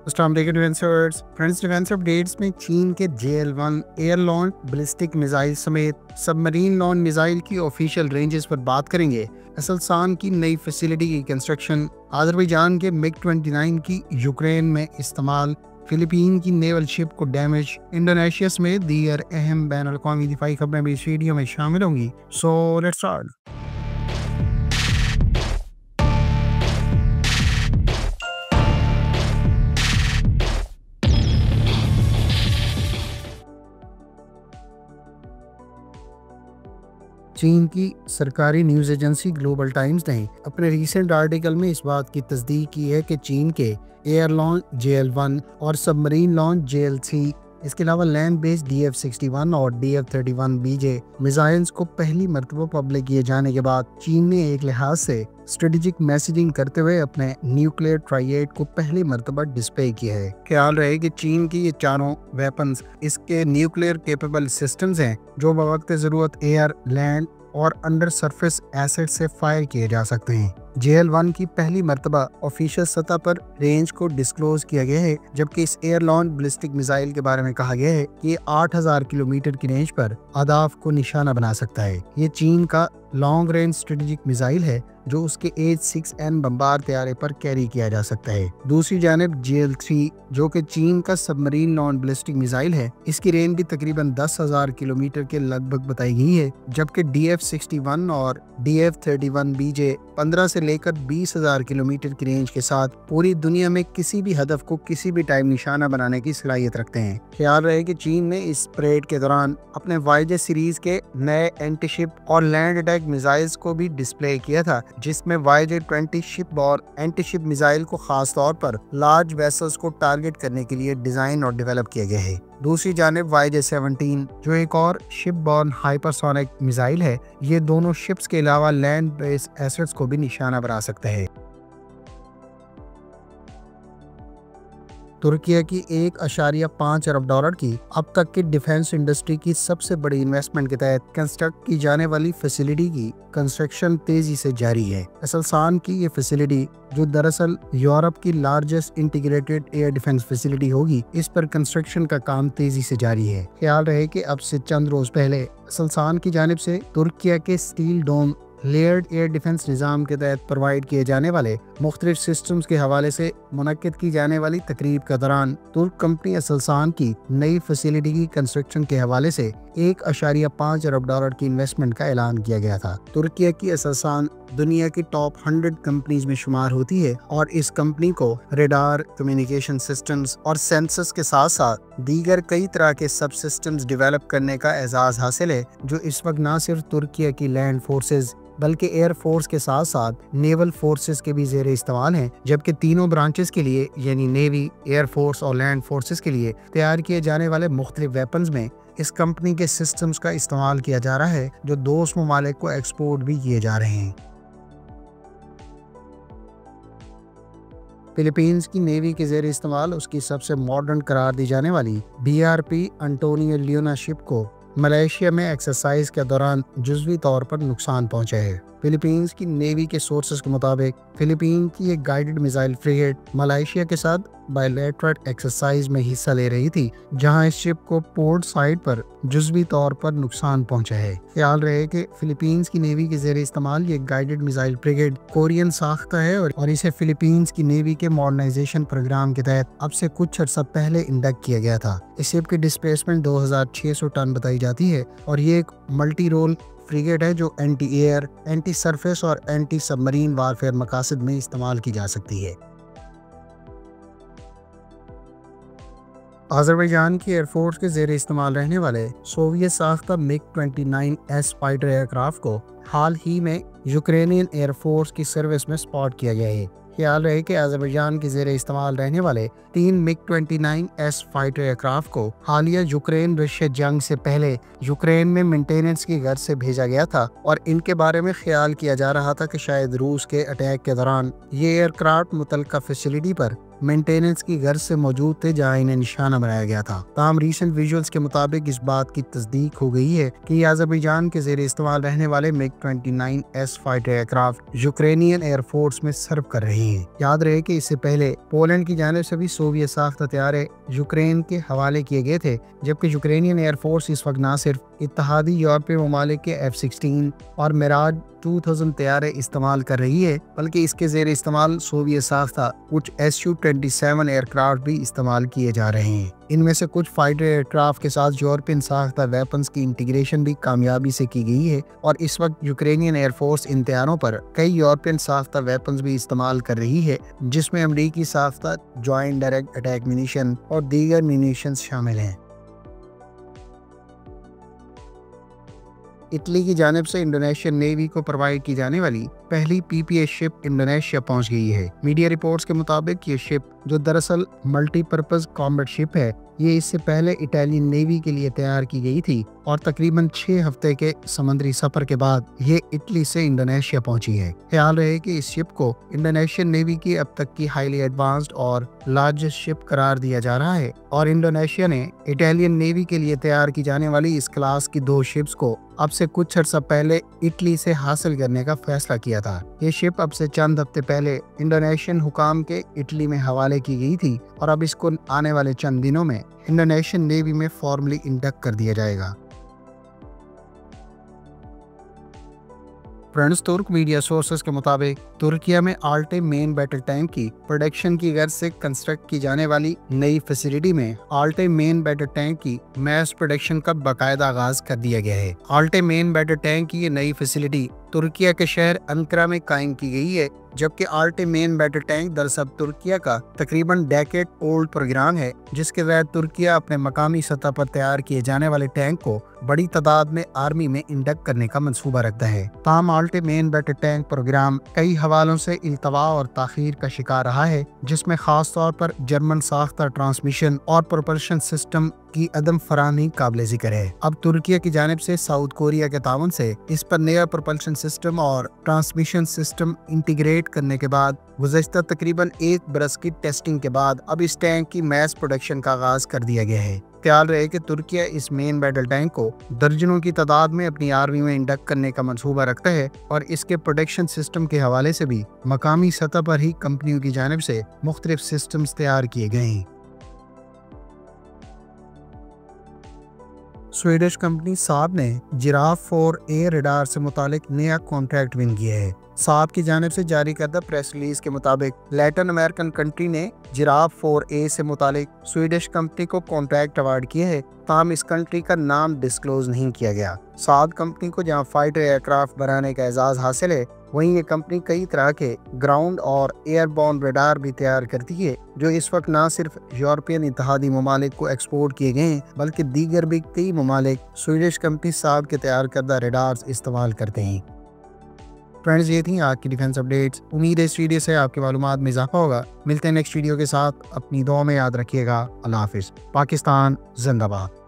Friends, defence updates में चीन के JL-1 air launch ballistic missile समेत सबमरीन लॉन्च मिसाइल की ऑफिशियल रेंजेस पर बात करेंगे। असलसान की नई फैसिलिटी की कंस्ट्रक्शन, अजरबैजान के MiG-29 की यूक्रेन में इस्तेमाल, फिलीपीन की नेवल शिप को डैमेज, इंडोनेशिया समेत दीगर अहम बैन अल-अक़वामी दिफाई खबरें भी इस वीडियो में शामिल होंगी। So let's start. चीन की सरकारी न्यूज़ एजेंसी ग्लोबल टाइम्स ने अपने रीसेंट आर्टिकल में इस बात की तस्दीक की है कि चीन के एयर लॉन्च JL-1 और सबमरीन लॉन्च JL-3, इसके अलावा लैंड बेस्ड DF-61 और DF-31BJ मिसाइल्स को पहली मरतबा पब्लिक किए जाने के बाद चीन ने एक लिहाज से स्ट्रेटेजिक मैसेजिंग करते हुए अपने न्यूक्लियर ट्राइएड को पहली मरतबा डिस्प्ले किया है। ख्याल रहे कि चीन की ये चारों वेपन्स इसके न्यूक्लियर केपेबल सिस्टम्स हैं जो बवक्त ज़रूरत एयर, लैंड और अंडर सरफेस एसेट से फायर किए जा सकते हैं। JL-1 की पहली मरतबा ऑफिशियल सतह पर रेंज को डिस्क्लोज किया गया है, जबकि इस एयर लॉन्च बैलिस्टिक मिसाइल के बारे में कहा गया है कि ये 8000 किलोमीटर की रेंज पर अहदाफ को निशाना बना सकता है। ये चीन का लॉन्ग रेंज स्ट्रेटेजिक मिसाइल है जो उसके H-6N बम्बार तैयारे पर कैरी किया जा सकता है। दूसरी जानिब JL-3 जो कि चीन का सबमरीन लॉन्च बैलिस्टिक मिसाइल है, इसकी रेंज भी तकरीबन 10,000 किलोमीटर के लगभग बताई गई है, जबकि DF-61 और DF-31BJ 15 से लेकर 20,000 किलोमीटर की रेंज के साथ पूरी दुनिया में किसी भी हदफ को किसी भी टाइम निशाना बनाने की सलाहियत रखते हैं। ख्याल रहे कि चीन ने इस परेड के दौरान अपने YJ सीरीज के नए एंटीशिप और लैंड अटैक मिसाइल्स को भी डिस्प्ले किया था, जिसमें YJ-20 शिप और एंटीशिप मिसाइल को खास तौर पर लार्ज वेसल्स को टारगेट करने के लिए डिजाइन और डेवलप किया गया है। दूसरी जानिब YJ-17 जो एक और शिप बॉर्न हाइपरसोनिक मिसाइल है, ये दोनों शिप्स के अलावा लैंड बेस्ड एसेट्स को भी निशाना बना सकता है। तुर्की की $1.5 अरब की अब तक की डिफेंस इंडस्ट्री की सबसे बड़ी इन्वेस्टमेंट के तहत कंस्ट्रक्ट की जाने वाली फैसिलिटी की कंस्ट्रक्शन तेजी से जारी है। असलसान की ये फैसिलिटी, जो दरअसल यूरोप की largest integrated air defence facility होगी, इस पर कंस्ट्रक्शन का काम तेजी से जारी है। ख्याल रहे कि अब से चंद रोज पहले असलसान की जानिब से तुर्की के स्टील डोम लेयर्ड एयर डिफेंस निज़ाम के तहत प्रोवाइड किए जाने वाले मुख्तलिफ सिस्टम्स के हवाले से मुनक्किद की जाने वाली तकरीब के दौरान तुर्क कंपनी असलसान की नई फैसिलिटी की कंस्ट्रक्शन के हवाले से $1.5 अरब की इन्वेस्टमेंट का ऐलान किया गया था। तुर्की की असलसान दुनिया की टॉप 100 कंपनीज में शुमार होती है और इस कंपनी को रेडार, कम्युनिकेशन सिस्टम्स और सेंसर्स के साथ साथ दीगर कई तरह के सब सिस्टम्स डेवलप करने का एजाज़ हासिल है, जो इस वक्त न सिर्फ तुर्की की लैंड फोर्सेज बल्कि एयर फोर्स के साथ साथ नेवल फोर्सेस के भी ज़ेरे इस्तेमाल हैं, जबकि तीनों ब्रांचेस के लिए यानी नेवी, एयर फोर्स और लैंड फोर्सेस के लिए तैयार किए जाने वाले मुख्तलिफ वेपन्स में इस कंपनी के सिस्टम्स का इस्तेमाल किया जा रहा है, जो दोस्त ममालिक को एक्सपोर्ट भी किए जा रहे हैं। फिलीपींस की नेवी के ज़ेरे इस्तेमाल उसकी सबसे मॉडर्न करार दी जाने वाली BRP एंटोनियो लियोना शिप को मलेशिया में एक्सरसाइज के दौरान जुज़वी तौर पर नुकसान पहुंचा है। फिलीपींस की नेवी के सोर्सेस के मुताबिक फिलीपीन की एक गाइडेड मिसाइल फ्रिगेट मलेशिया के साथ बायलैटरल एक्सरसाइज में हिस्सा ले रही थी, जहां इस शिप को पोर्ट साइड पर जुज़वी तौर पर नुकसान पहुंचा है। ख्याल रहे कि फिलीपींस की नेवी के ज़ेरे इस्तेमाल ये गाइडेड मिसाइल फ्रिगेट कोरियन साख्ता है और इसे फिलीपींस की नेवी के मॉडर्नाइजेशन प्रोग्राम के तहत अब से कुछ अर्सा पहले इंडक्ट किया गया था। इस शिप की डिस्प्लेसमेंट 2600 टन बताई जाती है और ये एक मल्टी रोल फ्रिगेट है जो एंटी एयर, एंटी सरफेस और एंटी सबमरीन वारफेयर मकासद में इस्तेमाल की जा सकती है। अजरबैजान की एयरफोर्स के ज़ेरे इस्तेमाल रहने वाले सोवियत साख्ता MiG-29S फाइटर एयरक्राफ्ट को हाल ही में यूक्रेनियन एयरफोर्स की सर्विस में स्पॉट किया गया है। ख्याल रहे कि अजरबैजान के ज़ेरे इस्तेमाल रहने वाले 3 MiG-29S फाइटर एयरक्राफ्ट को हालिया यूक्रेन रशिया जंग से पहले यूक्रेन में मेंटेनेंस की गर्ज से भेजा गया था और इनके बारे में ख्याल किया जा रहा था कि शायद रूस के अटैक के दौरान ये एयरक्राफ्ट मुतल्लिका फैसिलिटी पर मेंटेनेंस की गर्ज से मौजूद थे जहां इन्हें निशाना बनाया गया था। ताहम रीसेंट विजुअल्स के मुताबिक इस बात की तस्दीक हो गई है कि अज़रबैजान के ज़ेरे इस्तेमाल रहने वाले MiG-29S fighter aircraft Ukrainian air force में सर्व कर रही हैं। याद रहे कि इससे पहले पोलैंड की जानिब से भी सोवियत साख्ता तैयारे यूक्रेन के हवाले किए गए थे, जबकि यूक्रेनियन एयरफोर्स इस वक्त न सिर्फ इत्तेहादी यूरोपीय ममालिक के F-16 और मिराज 2000 तैयारे इस्तेमाल कर रही है, बल्कि इसके ज़ेर इस्तेमाल सोवियत साख्ता कुछ Su-27 एयरक्राफ्ट भी इस्तेमाल किए जा रहे हैं। इनमें से कुछ फाइटर एयरक्राफ्ट के साथ यूरोपियन साख्ता वेपन्स की इंटीग्रेशन भी कामयाबी से की गई है और इस वक्त यूक्रेनियन एयरफोर्स इन तैयारों पर कई यूरोपियन साख्ता वेपन्स भी इस्तेमाल कर रही है, जिसमें अमरीकी साख्ता जॉइंट डायरेक्ट अटैक म्यूनिशन और दीगर म्यूनिशन शामिल हैं। इटली की जानिब से इंडोनेशियन नेवी को प्रोवाइड की जाने वाली पहली PPA शिप इंडोनेशिया पहुंच गई है। मीडिया रिपोर्ट्स के मुताबिक ये शिप, जो दरअसल मल्टीपर्पज कॉम्बैट शिप है, ये इससे पहले इटालियन नेवी के लिए तैयार की गई थी और तकरीबन 6 हफ्ते के समुद्री सफर के बाद ये इटली से इंडोनेशिया पहुंची है। ख्याल रहे कि इस शिप को इंडोनेशियन नेवी की अब तक की हाईली एडवांस्ड और लार्जेस्ट शिप करार दिया जा रहा है और इंडोनेशिया ने इटालियन नेवी के लिए तैयार की जाने वाली इस क्लास की 2 शिप्स को अब से कुछ अर्सा पहले इटली से हासिल करने का फैसला किया था। ये शिप अब से चंद हफ्ते पहले इंडोनेशियन हुकाम के इटली में हवाले की गई थी और अब इसको आने वाले चंद दिनों में इंडोनेशियन नेवी में फॉर्मली इंडक्ट कर दिया जाएगा। फ्रेंड्स, तुर्क मीडिया सोर्सेस के मुताबिक तुर्किया में आल्टे मेन बैटल टैंक की प्रोडक्शन की गर्ज से कंस्ट्रक्ट की जाने वाली नई फैसिलिटी में आल्टे मेन बैटल टैंक की मैस प्रोडक्शन का बाकायदा आगाज कर दिया गया है। आल्टे मेन बैटल टैंक की ये नई फैसिलिटी तुर्किया के शहर अंकारा में कायम की गई है, जबकि आल्टे मेन बैटल टैंक दरअसल तुर्किया का तकरीबन डेकेड ओल्ड प्रोग्राम है, जिसके तहत तुर्किया अपने मकामी सतह पर तैयार किए जाने वाले टैंक को बड़ी तादाद में आर्मी में इंडक्ट करने का मंसूबा रखता है। ताहम आल्टे मेन बैटल टैंक प्रोग्राम कई हवालों से इल्तवा और ताखीर का शिकार रहा है, जिसमें खास तौर पर जर्मन साख्ता ट्रांसमिशन और प्रोपल्शन सिस्टम की अदम फराहमी काबिल जिक्र है। अब तुर्किया की जानिब से साउथ कोरिया के ताउन से इस पर नया प्रोपल्शन सिस्टम और ट्रांसमिशन सिस्टम इंटीग्रेट करने के बाद गुज़श्ता तकरीबन 1 बरस की टेस्टिंग के बाद अब इस टैंक की मैस प्रोडक्शन का आगाज कर दिया गया है। ख्याल रहे कि तुर्किया इस मेन बैटल टैंक को दर्जनों की तादाद में अपनी आर्मी में इंडक्ट करने का मंसूबा रखता है और इसके प्रोडक्शन सिस्टम के हवाले से भी मकामी सतह पर ही कंपनियों की जानिब से मुख्तलिफ सिस्टम्स तैयार किए गए हैं। स्वीडिश कंपनी साब ने जिराफ 4A रडार से मुतालिक नया कॉन्ट्रैक्ट विन किया है। साब की जानिब से जारी करदा प्रेस रिलीज के मुताबिक लैटिन अमेरिकन कंट्री ने जिराफ 4A से मुतालिक स्वीडिश कंपनी को कॉन्ट्रैक्ट अवार्ड किया है। ताहम इस कंट्री का नाम डिस्क्लोज नहीं किया गया। साद कंपनी को जहां फाइटर एयरक्राफ्ट बनाने का एजाज हासिल है, वहीं ये कंपनी कई तरह के ग्राउंड और एयरबॉर्न रडार भी तैयार करती है, जो इस वक्त न सिर्फ यूरोपियन इत्तेहादी ममालिक को एक्सपोर्ट किए गए हैं, बल्कि दीगर भी कई ममालिक स्वीडिश कंपनी साब के तैयार करदा रडार्स इस्तेमाल करते हैं। फ्रेंड्स, ये थी आज की डिफेंस अपडेट्स। उम्मीद है इस वीडियो से आपके मालूमात में इजाफा होगा। मिलते हैं नेक्स्ट वीडियो के साथ। अपनी दुआ में याद रखिएगा। अल्लाह हाफिज़। पाकिस्तान जिंदाबाद।